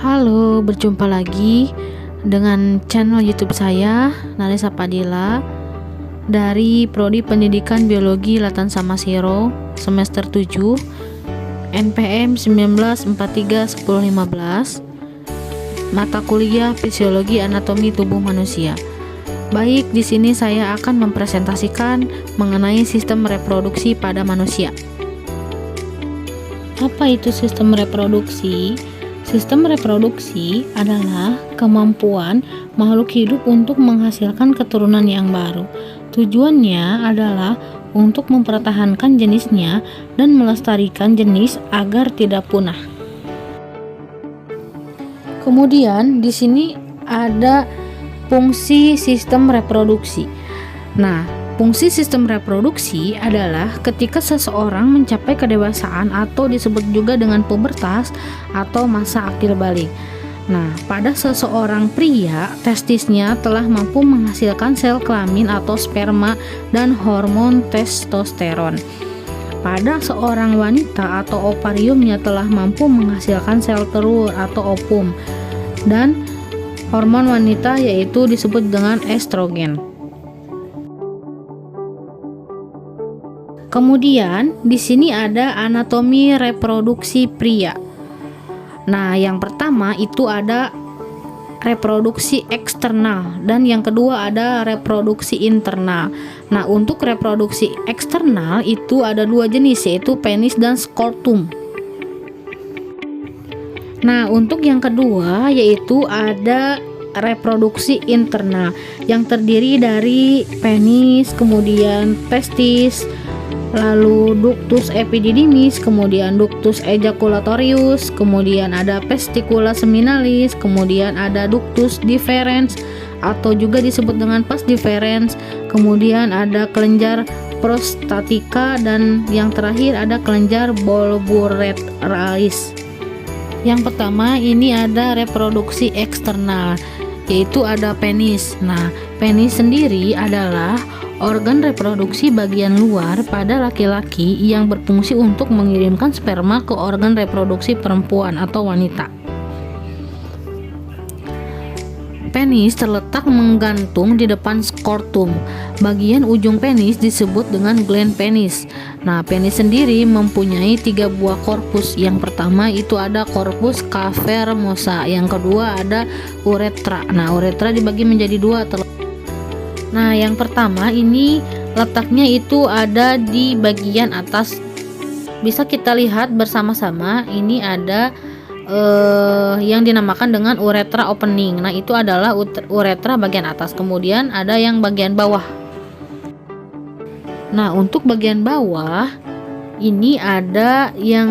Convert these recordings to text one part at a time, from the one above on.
Halo, berjumpa lagi dengan channel YouTube saya, Narisa Padilla, dari Prodi Pendidikan Biologi Latan Samasiro, semester 7, NPM 19431015, mata kuliah Fisiologi Anatomi Tubuh Manusia. Baik, di sini saya akan mempresentasikan mengenai sistem reproduksi pada manusia. Apa itu sistem reproduksi? Sistem reproduksi adalah kemampuan makhluk hidup untuk menghasilkan keturunan yang baru. Tujuannya adalah untuk mempertahankan jenisnya dan melestarikan jenis agar tidak punah. Kemudian di sini ada fungsi sistem reproduksi. Nah, fungsi sistem reproduksi adalah ketika seseorang mencapai kedewasaan atau disebut juga dengan pubertas atau masa akil balik. Nah, pada seseorang pria, testisnya telah mampu menghasilkan sel kelamin atau sperma dan hormon testosteron. Pada seorang wanita atau ovariumnya telah mampu menghasilkan sel telur atau ovum dan hormon wanita yaitu disebut dengan estrogen. Kemudian di sini ada anatomi reproduksi pria. Nah, yang pertama itu ada reproduksi eksternal dan yang kedua ada reproduksi internal. Nah, untuk reproduksi eksternal itu ada dua jenis, yaitu penis dan skrotum. Nah, untuk yang kedua yaitu ada reproduksi internal yang terdiri dari penis, kemudian testis, lalu ductus epididymis, kemudian ductus ejaculatorius, kemudian ada vesicula seminalis, kemudian ada ductus deferens atau juga disebut dengan vas deferens, kemudian ada kelenjar prostatika, dan yang terakhir ada kelenjar bulboreteralis. Yang pertama ini ada reproduksi eksternal, yaitu ada penis. Nah, penis sendiri adalah organ reproduksi bagian luar pada laki-laki yang berfungsi untuk mengirimkan sperma ke organ reproduksi perempuan atau wanita. Penis terletak menggantung di depan skrotum. Bagian ujung penis disebut dengan gland penis. Nah, penis sendiri mempunyai 3 buah korpus. Yang pertama itu ada korpus cavernosa, yang kedua ada uretra. Nah, uretra dibagi menjadi 2. Nah, yang pertama ini letaknya itu ada di bagian atas. Bisa kita lihat bersama-sama, ini ada yang dinamakan dengan uretra opening. Nah, itu adalah uretra bagian atas. Kemudian ada yang bagian bawah. Nah, untuk bagian bawah ini ada yang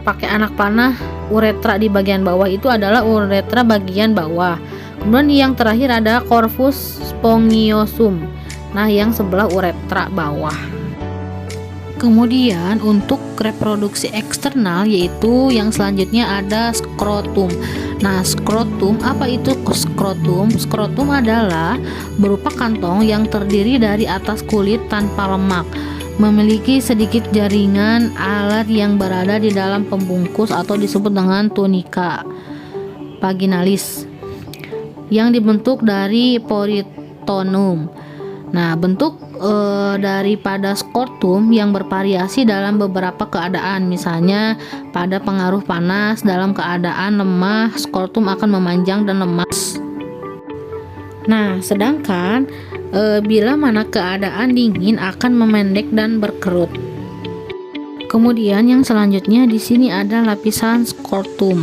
pakai anak panah. Uretra di bagian bawah itu adalah uretra bagian bawah. Kemudian yang terakhir ada corpus spongiosum. Nah, yang sebelah uretra bawah. Kemudian untuk reproduksi eksternal yaitu yang selanjutnya ada skrotum. Nah, skrotum, apa itu skrotum? Skrotum adalah berupa kantong yang terdiri dari atas kulit tanpa lemak, memiliki sedikit jaringan alat yang berada di dalam pembungkus atau disebut dengan tunika vaginalis yang dibentuk dari peritonum. Nah, bentuk daripada skrotum yang bervariasi dalam beberapa keadaan. Misalnya pada pengaruh panas, dalam keadaan lemah, skrotum akan memanjang dan lemas. Nah, sedangkan bila mana keadaan dingin akan memendek dan berkerut. Kemudian yang selanjutnya di sini ada lapisan skrotum.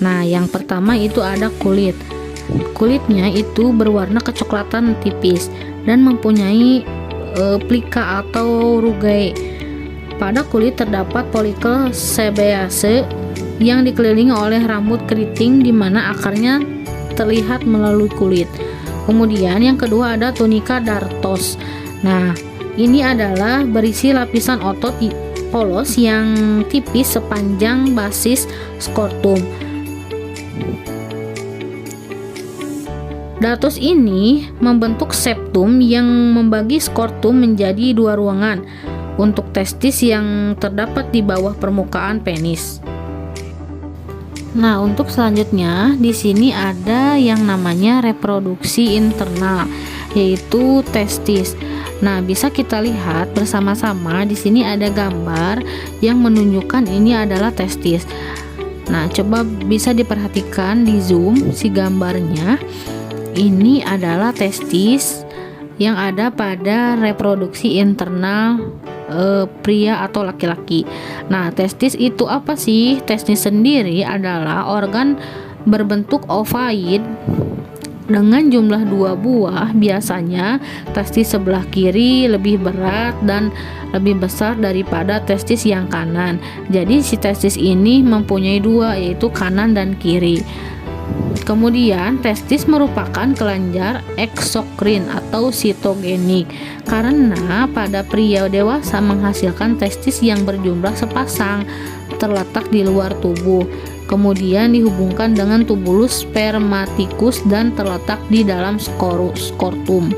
Nah, yang pertama itu ada kulit. Kulitnya itu berwarna kecoklatan tipis dan mempunyai plika atau rugae. Pada kulit terdapat folikel sebaceae yang dikelilingi oleh rambut keriting di mana akarnya terlihat melalui kulit. Kemudian yang kedua ada tunika dartos. Nah, ini adalah berisi lapisan otot polos yang tipis sepanjang basis skrotum. Dartos ini membentuk septum yang membagi skrotum menjadi 2 ruangan untuk testis yang terdapat di bawah permukaan penis. Nah, untuk selanjutnya di sini ada yang namanya reproduksi internal, yaitu testis. Nah, bisa kita lihat bersama-sama di sini ada gambar yang menunjukkan ini adalah testis. Nah, coba bisa diperhatikan di zoom si gambarnya. Ini adalah testis yang ada pada reproduksi internal pria atau laki-laki. Nah, testis itu apa sih? Testis sendiri adalah organ berbentuk ovoid dengan jumlah 2 buah. Biasanya testis sebelah kiri lebih berat dan lebih besar daripada testis yang kanan. Jadi si testis ini mempunyai 2, yaitu kanan dan kiri. Kemudian testis merupakan kelenjar eksokrin atau sitogenik karena pada pria dewasa menghasilkan testis yang berjumlah sepasang terletak di luar tubuh. Kemudian dihubungkan dengan tubulus spermaticus dan terletak di dalam skrotum.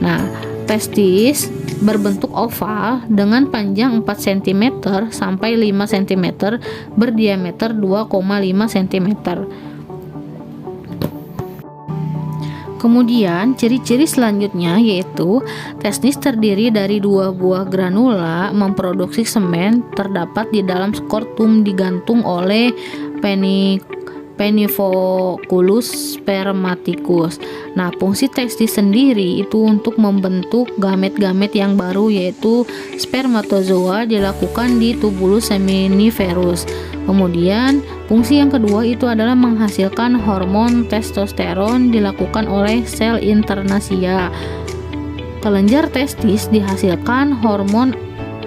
Nah, testis berbentuk oval dengan panjang 4 cm sampai 5 cm, berdiameter 2,5 cm. Kemudian ciri-ciri selanjutnya yaitu testis terdiri dari 2 buah granula memproduksi semen terdapat di dalam skrotum digantung oleh penivoculus spermaticus. Nah, fungsi testis sendiri itu untuk membentuk gamet-gamet yang baru yaitu spermatozoa dilakukan di tubulus seminiferus. Kemudian fungsi yang kedua itu adalah menghasilkan hormon testosteron dilakukan oleh sel internasia. Kelenjar testis dihasilkan hormon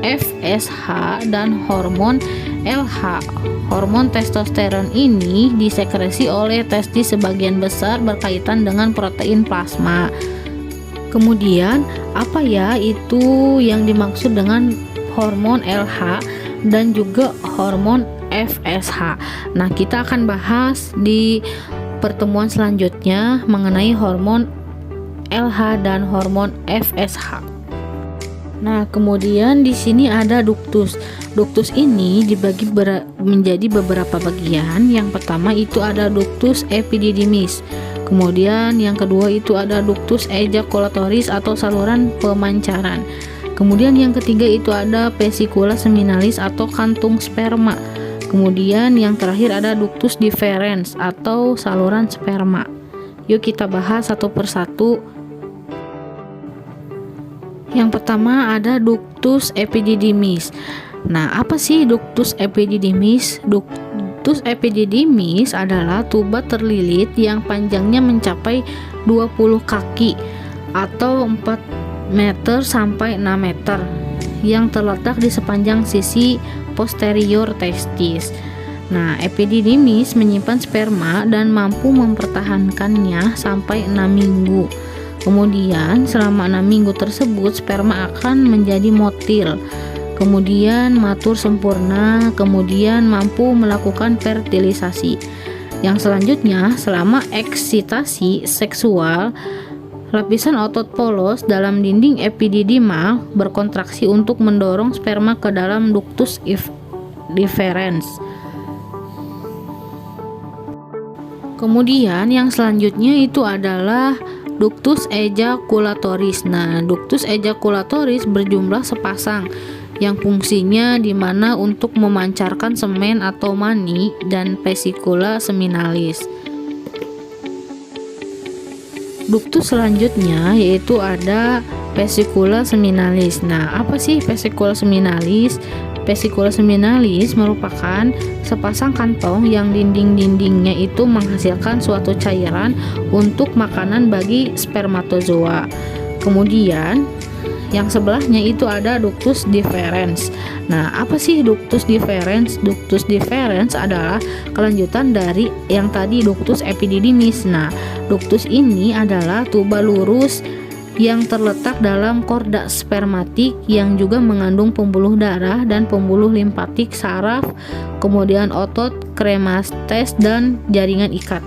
FSH dan hormon LH. Hormon testosteron ini disekresi oleh testis sebagian besar berkaitan dengan protein plasma. Kemudian apa ya itu yang dimaksud dengan hormon LH dan juga hormon FSH. Nah, kita akan bahas di pertemuan selanjutnya mengenai hormon LH dan hormon FSH. Nah, kemudian di sini ada duktus. Duktus ini dibagi menjadi beberapa bagian. Yang pertama itu ada duktus epididymis. Kemudian yang kedua itu ada duktus ejaculatoris atau saluran pemancaran. Kemudian yang ketiga itu ada vesicula seminalis atau kantung sperma. Kemudian yang terakhir ada ductus deferens atau saluran sperma. Yuk kita bahas satu persatu. Yang pertama ada ductus epididymis. Nah, apa sih ductus epididymis? Ductus epididymis adalah tuba terlilit yang panjangnya mencapai 20 kaki atau 4 meter sampai 6 meter yang terletak di sepanjang sisi posterior testis. Nah, epididymis menyimpan sperma dan mampu mempertahankannya sampai 6 minggu. Kemudian selama 6 minggu tersebut sperma akan menjadi motil, kemudian matur sempurna, kemudian mampu melakukan fertilisasi. Yang selanjutnya, selama eksitasi seksual, lapisan otot polos dalam dinding epididymal berkontraksi untuk mendorong sperma ke dalam ductus deferens. Kemudian yang selanjutnya itu adalah ductus ejaculatoris. Nah, ductus ejaculatoris berjumlah sepasang yang fungsinya dimana untuk memancarkan semen atau mani dan vesicula seminalis. Duktus selanjutnya yaitu ada vesicula seminalis. Nah, apa sih vesicula seminalis? Vesicula seminalis merupakan sepasang kantong yang dinding-dindingnya itu menghasilkan suatu cairan untuk makanan bagi spermatozoa. Kemudian yang sebelahnya itu ada ductus deferens. Nah, apa sih ductus deferens? Ductus deferens adalah kelanjutan dari yang tadi ductus epididymis. Nah, ductus ini adalah tuba lurus yang terletak dalam korda spermatik yang juga mengandung pembuluh darah dan pembuluh limpatik saraf, kemudian otot, kremates, dan jaringan ikat.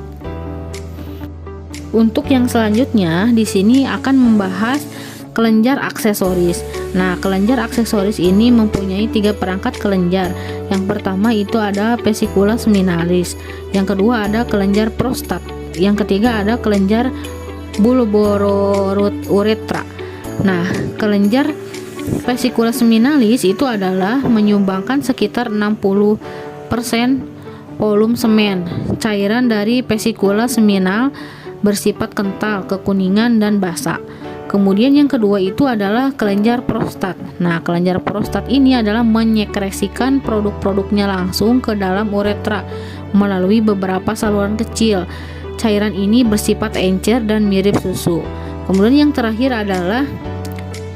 Untuk yang selanjutnya di sini akan membahas kelenjar aksesoris. Nah, kelenjar aksesoris ini mempunyai 3 perangkat kelenjar. Yang pertama itu ada vesicula seminalis, yang kedua ada kelenjar prostat, yang ketiga ada kelenjar bulbouretra. Nah, kelenjar vesicula seminalis itu adalah menyumbangkan sekitar 60% volume semen. Cairan dari vesicula seminal bersifat kental, kekuningan, dan basah. Kemudian yang kedua itu adalah kelenjar prostat. Nah, kelenjar prostat ini adalah menyekresikan produk-produknya langsung ke dalam uretra melalui beberapa saluran kecil. Cairan ini bersifat encer dan mirip susu. Kemudian yang terakhir adalah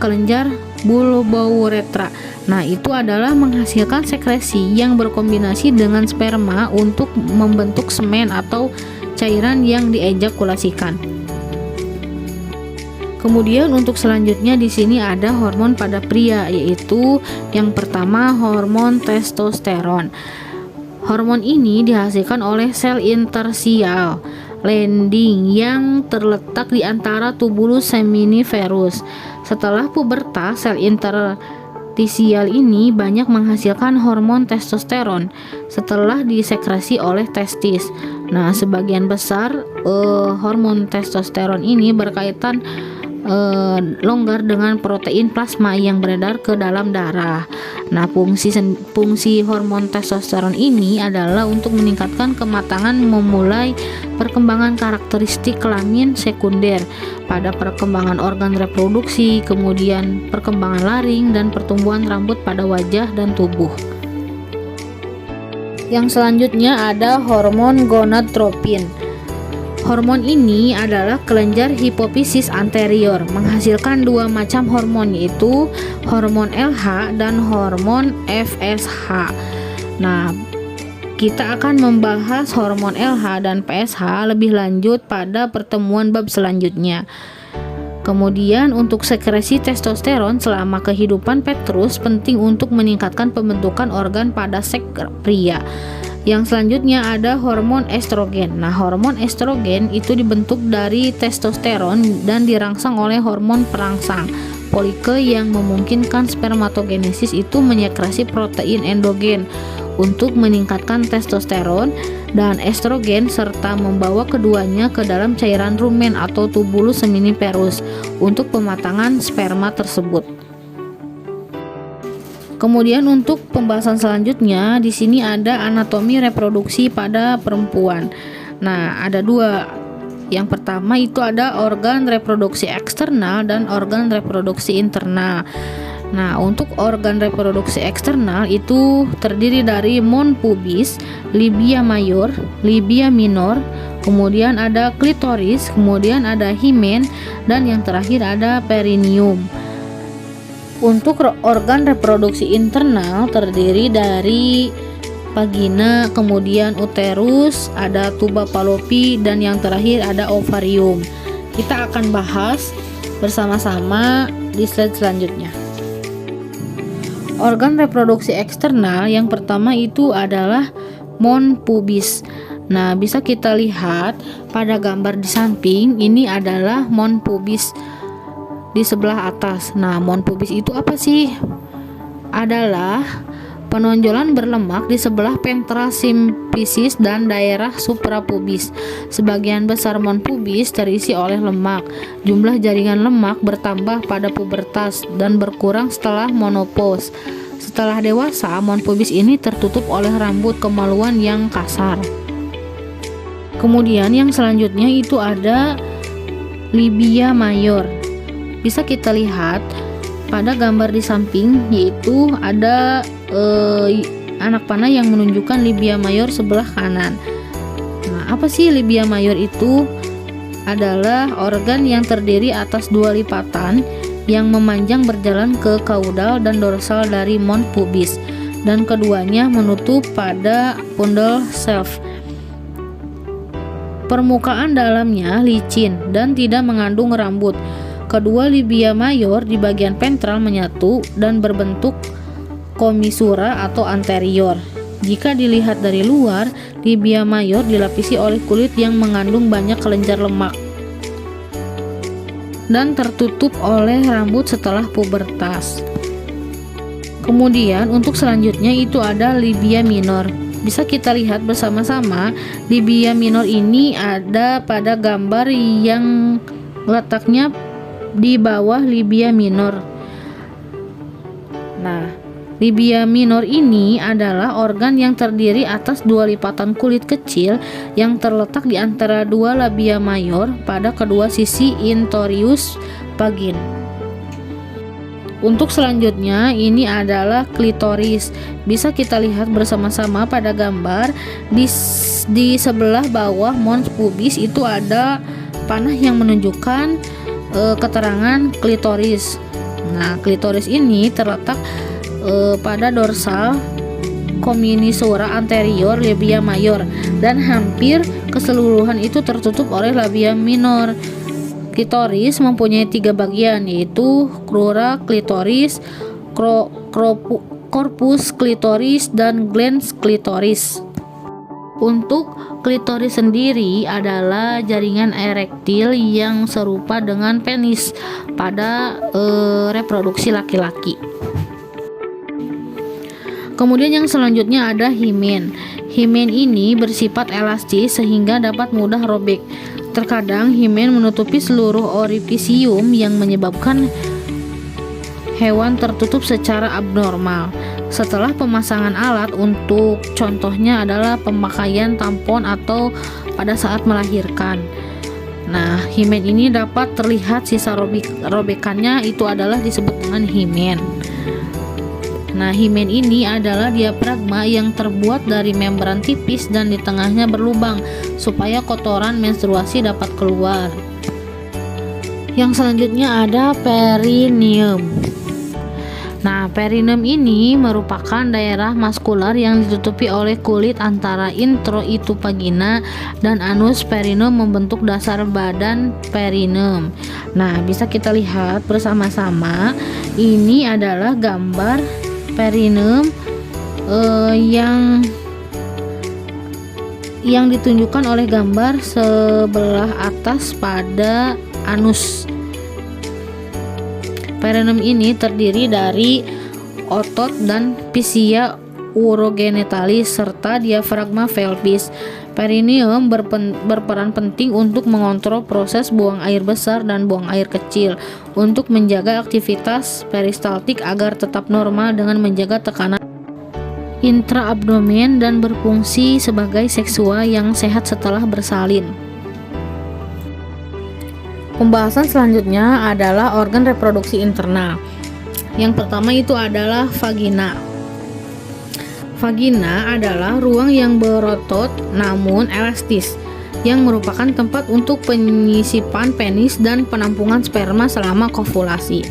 kelenjar bulbouretra. Nah, itu adalah menghasilkan sekresi yang berkombinasi dengan sperma untuk membentuk semen atau cairan yang diejakulasikan. Kemudian untuk selanjutnya di sini ada hormon pada pria, yaitu yang pertama hormon testosteron. Hormon ini dihasilkan oleh sel interstitial lining yang terletak di antara tubulus seminiferus. Setelah pubertas, sel interstitial ini banyak menghasilkan hormon testosteron setelah disekresi oleh testis. Nah, sebagian besar hormon testosteron ini berkaitan longgar dengan protein plasma yang beredar ke dalam darah. Nah, fungsi hormon testosteron ini adalah untuk meningkatkan kematangan memulai perkembangan karakteristik kelamin sekunder pada perkembangan organ reproduksi, kemudian perkembangan laring dan pertumbuhan rambut pada wajah dan tubuh. Yang selanjutnya ada hormon gonadotropin. Hormon ini adalah kelenjar hipofisis anterior, menghasilkan 2 macam hormon, yaitu hormon LH dan hormon FSH. Nah, kita akan membahas hormon LH dan FSH lebih lanjut pada pertemuan bab selanjutnya. Kemudian untuk sekresi testosteron selama kehidupan Petrus penting untuk meningkatkan pembentukan organ pada seks pria. Yang selanjutnya ada hormon estrogen. Nah, hormon estrogen itu dibentuk dari testosteron dan dirangsang oleh hormon perangsang folike yang memungkinkan spermatogenesis itu menyekresi protein endogen untuk meningkatkan testosteron dan estrogen serta membawa keduanya ke dalam cairan rumen atau tubulus seminiferus untuk pematangan sperma tersebut. Kemudian untuk pembahasan selanjutnya di sini ada anatomi reproduksi pada perempuan. Nah, ada 2. Yang pertama itu ada organ reproduksi eksternal dan organ reproduksi internal. Nah, untuk organ reproduksi eksternal itu terdiri dari mons pubis, labia mayor, labia minor, kemudian ada klitoris, kemudian ada hymen, dan yang terakhir ada perineum. Untuk organ reproduksi internal terdiri dari vagina, kemudian uterus, ada tuba fallopi, dan yang terakhir ada ovarium. Kita akan bahas bersama-sama di slide selanjutnya. Organ reproduksi eksternal yang pertama itu adalah mons pubis. Nah, bisa kita lihat pada gambar di samping, ini adalah mons pubis di sebelah atas. Nah, mons pubis itu apa sih? Adalah penonjolan berlemak di sebelah ventral symphysis dan daerah suprapubis. Sebagian besar mons pubis terisi oleh lemak. Jumlah jaringan lemak bertambah pada pubertas dan berkurang setelah menopause. Setelah dewasa, mons pubis ini tertutup oleh rambut kemaluan yang kasar. Kemudian yang selanjutnya itu ada labia mayor. Bisa kita lihat pada gambar di samping, yaitu ada anak panah yang menunjukkan labia mayor sebelah kanan. Nah, apa sih labia mayor itu? Adalah organ yang terdiri atas 2 lipatan yang memanjang berjalan ke kaudal dan dorsal dari mons pubis, dan keduanya menutup pada fundal shelf. Permukaan dalamnya licin dan tidak mengandung rambut. Kedua labia mayor di bagian ventral menyatu dan berbentuk komisura atau anterior. Jika dilihat dari luar, labia mayor dilapisi oleh kulit yang mengandung banyak kelenjar lemak. dan tertutup oleh rambut setelah pubertas. Kemudian untuk selanjutnya itu ada labia minor. Bisa kita lihat bersama-sama, labia minor ini ada pada gambar yang letaknya di bawah labia minor. Nah, labia minor ini adalah organ yang terdiri atas dua lipatan kulit kecil yang terletak di antara dua labia mayor pada kedua sisi intorius vagin. Untuk selanjutnya ini adalah klitoris. Bisa kita lihat bersama-sama pada gambar di sebelah bawah mons pubis itu ada panah yang menunjukkan keterangan klitoris. Nah, klitoris ini terletak pada dorsal commissura anterior labia mayor dan hampir keseluruhan itu tertutup oleh labia minor. Klitoris mempunyai 3 bagian, yaitu crura klitoris, corpus klitoris, dan glans klitoris. Untuk klitoris sendiri adalah jaringan erektil yang serupa dengan penis pada reproduksi laki-laki. Kemudian yang selanjutnya ada himen. Himen ini bersifat elastis sehingga dapat mudah robek. Terkadang himen menutupi seluruh orifisium yang menyebabkan hewan tertutup secara abnormal. Setelah pemasangan alat, untuk contohnya adalah pemakaian tampon atau pada saat melahirkan. Nah, himen ini dapat terlihat sisa robekannya itu adalah disebut dengan himen. Nah, himen ini adalah diafragma yang terbuat dari membran tipis dan di tengahnya berlubang supaya kotoran menstruasi dapat keluar. Yang selanjutnya ada perineum. Nah, perineum ini merupakan daerah maskular yang ditutupi oleh kulit antara introitupagina dan anus perineum membentuk dasar badan perineum. Nah, bisa kita lihat bersama-sama, ini adalah gambar perineum yang ditunjukkan oleh gambar sebelah atas pada anus. Perineum ini terdiri dari otot dan piscia urogenitalis serta diafragma pelvis. Perineum berperan penting untuk mengontrol proses buang air besar dan buang air kecil, untuk menjaga aktivitas peristaltik agar tetap normal dengan menjaga tekanan intraabdomen dan berfungsi sebagai seksua yang sehat setelah bersalin. Pembahasan selanjutnya adalah organ reproduksi internal. Yang pertama itu adalah vagina. Vagina adalah ruang yang berotot namun elastis, yang merupakan tempat untuk penyisipan penis dan penampungan sperma selama kovulasi.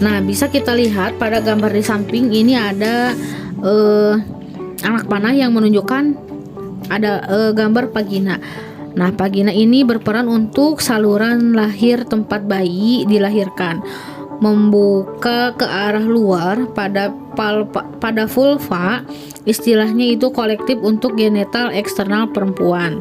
Nah, bisa kita lihat pada gambar di samping ini ada anak panah yang menunjukkan ada gambar vagina. Nah, vagina ini berperan untuk saluran lahir tempat bayi dilahirkan, membuka ke arah luar pada vulva, istilahnya itu kolektif untuk genital eksternal perempuan.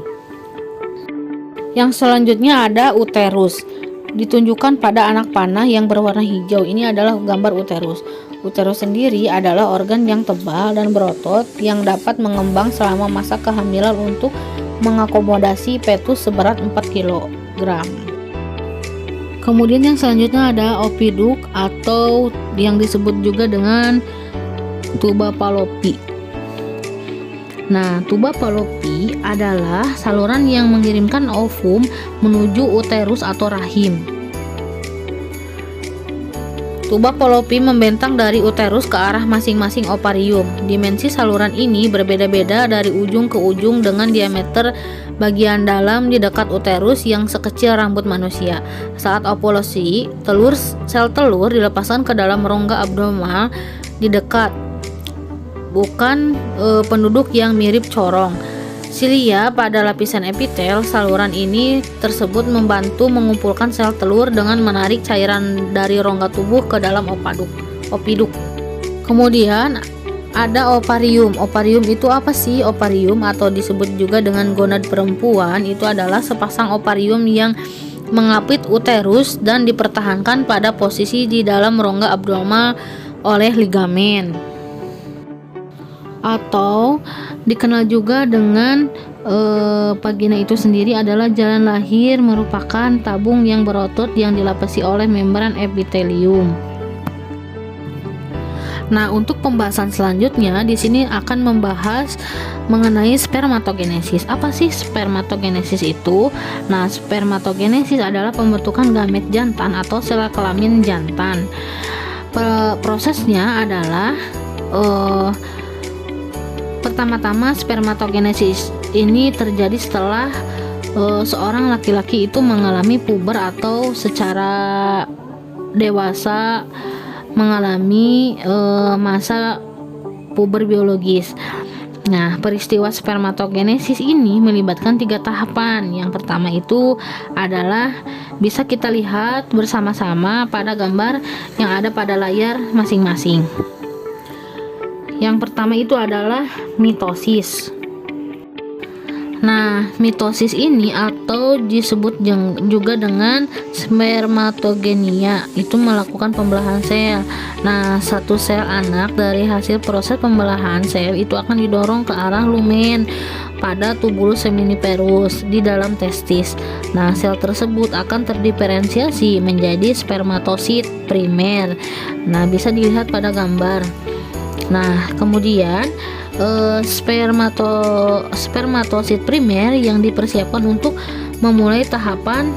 Yang selanjutnya ada uterus, ditunjukkan pada anak panah yang berwarna hijau. Ini adalah gambar uterus. Uterus sendiri adalah organ yang tebal dan berotot yang dapat mengembang selama masa kehamilan untuk mengakomodasi fetus seberat 4 kg. Kemudian yang selanjutnya ada opiduk atau yang disebut juga dengan tuba Fallopi. Nah, tuba Fallopi adalah saluran yang mengirimkan ovum menuju uterus atau rahim. Tuba Fallopi membentang dari uterus ke arah masing-masing ovarium. Dimensi saluran ini berbeda-beda dari ujung ke ujung dengan diameter bagian dalam di dekat uterus yang sekecil rambut manusia. Saat ovulasi, sel telur dilepaskan ke dalam rongga abdominal di dekat, bukan penduduk yang mirip corong. Silia pada lapisan epitel saluran ini tersebut membantu mengumpulkan sel telur dengan menarik cairan dari rongga tubuh ke dalam opiduk. Kemudian ada ovarium. Ovarium itu apa sih? Ovarium atau disebut juga dengan gonad perempuan itu adalah sepasang ovarium yang mengapit uterus dan dipertahankan pada posisi di dalam rongga abdominal oleh ligamen, atau dikenal juga dengan vagina itu sendiri adalah jalan lahir, merupakan tabung yang berotot yang dilapisi oleh membran epitelium. Nah, untuk pembahasan selanjutnya di sini akan membahas mengenai spermatogenesis. Apa sih spermatogenesis itu? Nah, spermatogenesis adalah pembentukan gamet jantan atau sel kelamin jantan. Prosesnya adalah pertama-tama spermatogenesis ini terjadi setelah seorang laki-laki itu mengalami puber atau secara dewasa mengalami masa puber biologis. Nah, peristiwa spermatogenesis ini melibatkan 3 tahapan. Yang pertama itu adalah bisa kita lihat bersama-sama pada gambar yang ada pada layar masing-masing. Yang pertama itu adalah mitosis. Nah, mitosis ini atau disebut juga dengan spermatogenia itu melakukan pembelahan sel. Nah, satu sel anak dari hasil proses pembelahan sel itu akan didorong ke arah lumen pada tubulus seminiferus di dalam testis. Nah, sel tersebut akan terdiferensiasi menjadi spermatosit primer. Nah, bisa dilihat pada gambar. Nah, kemudian spermatosit primer yang dipersiapkan untuk memulai tahapan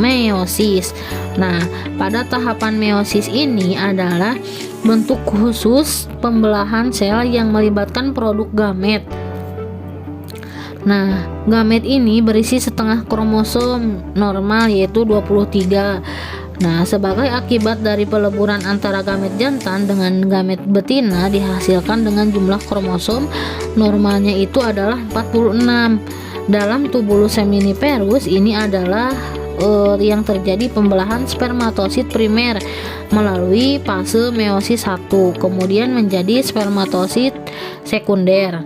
meiosis. Nah, pada tahapan meiosis ini adalah bentuk khusus pembelahan sel yang melibatkan produk gamet. Nah, gamet ini berisi setengah kromosom normal yaitu 23. Nah, sebagai akibat dari peleburan antara gamet jantan dengan gamet betina dihasilkan dengan jumlah kromosom normalnya itu adalah 46. Dalam tubulus seminiferus ini adalah yang terjadi pembelahan spermatosit primer melalui fase meiosis 1, kemudian menjadi spermatosit sekunder.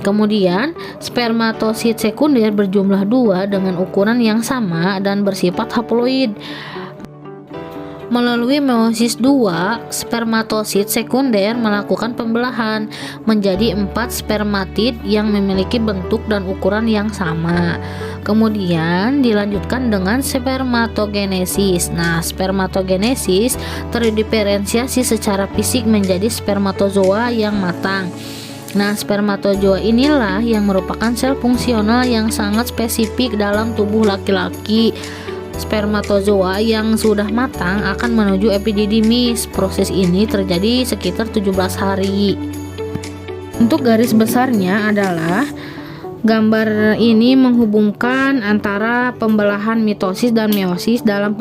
Kemudian spermatosit sekunder berjumlah 2 dengan ukuran yang sama dan bersifat haploid. Melalui meiosis 2, spermatosit sekunder melakukan pembelahan menjadi 4 spermatid yang memiliki bentuk dan ukuran yang sama. Kemudian dilanjutkan dengan spermatogenesis. Nah, spermatogenesis terdiferensiasi secara fisik menjadi spermatozoa yang matang. Nah, spermatozoa inilah yang merupakan sel fungsional yang sangat spesifik dalam tubuh laki-laki. Spermatozoa yang sudah matang akan menuju epididymis. Proses ini terjadi sekitar 17 hari. Untuk garis besarnya adalah gambar ini menghubungkan antara pembelahan mitosis dan meiosis dalam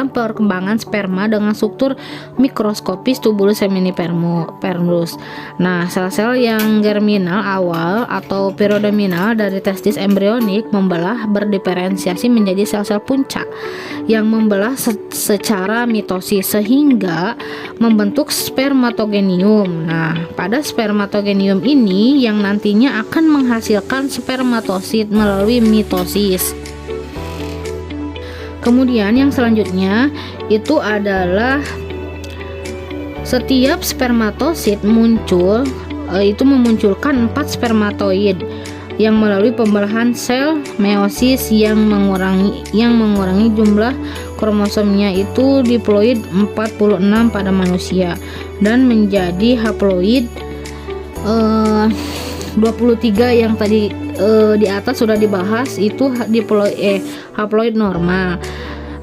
perkembangan sperma dengan struktur mikroskopis tubulus seminiferus. Nah, sel-sel yang germinal awal atau periodontal dari testis embrionik membelah berdiferensiasi menjadi sel-sel puncak yang membelah secara mitosis sehingga membentuk spermatogenium. Nah, pada spermatogenium ini yang nantinya akan menghasilkan spermatosit melalui mitosis. Kemudian yang selanjutnya itu adalah setiap spermatosit itu memunculkan 4 spermatoid yang melalui pembelahan sel meiosis yang mengurangi jumlah kromosomnya itu diploid 46 pada manusia dan menjadi haploid 23 yang tadi di atas sudah dibahas itu haploid normal.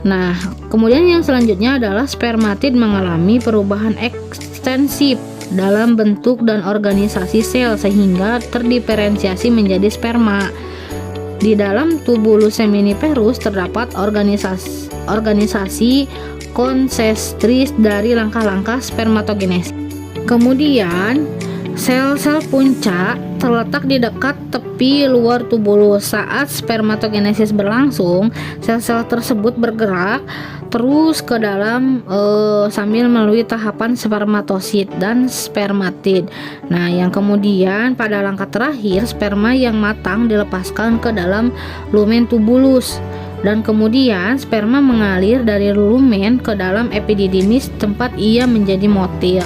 Nah, kemudian yang selanjutnya adalah spermatid mengalami perubahan ekstensif dalam bentuk dan organisasi sel sehingga terdiferensiasi menjadi sperma. Di dalam tubulus seminiferus terdapat organisasi konsentris dari langkah-langkah spermatogenesis. Kemudian Sel-sel puncak terletak di dekat tepi luar tubulus. Saat spermatogenesis berlangsung, sel-sel tersebut bergerak terus ke dalam sambil melalui tahapan spermatosit dan spermatid. Nah, yang kemudian pada langkah terakhir sperma yang matang dilepaskan ke dalam lumen tubulus. Dan kemudian sperma mengalir dari lumen ke dalam epididymis tempat ia menjadi motil.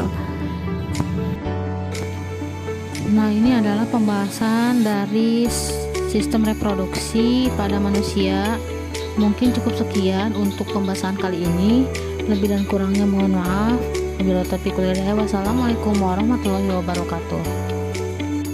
Nah, ini adalah pembahasan dari sistem reproduksi pada manusia. Mungkin cukup sekian untuk pembahasan kali ini. Lebih dan kurangnya mohon maaf. Wabillahi taufiq wal hidayah. Wassalamualaikum warahmatullahi wabarakatuh.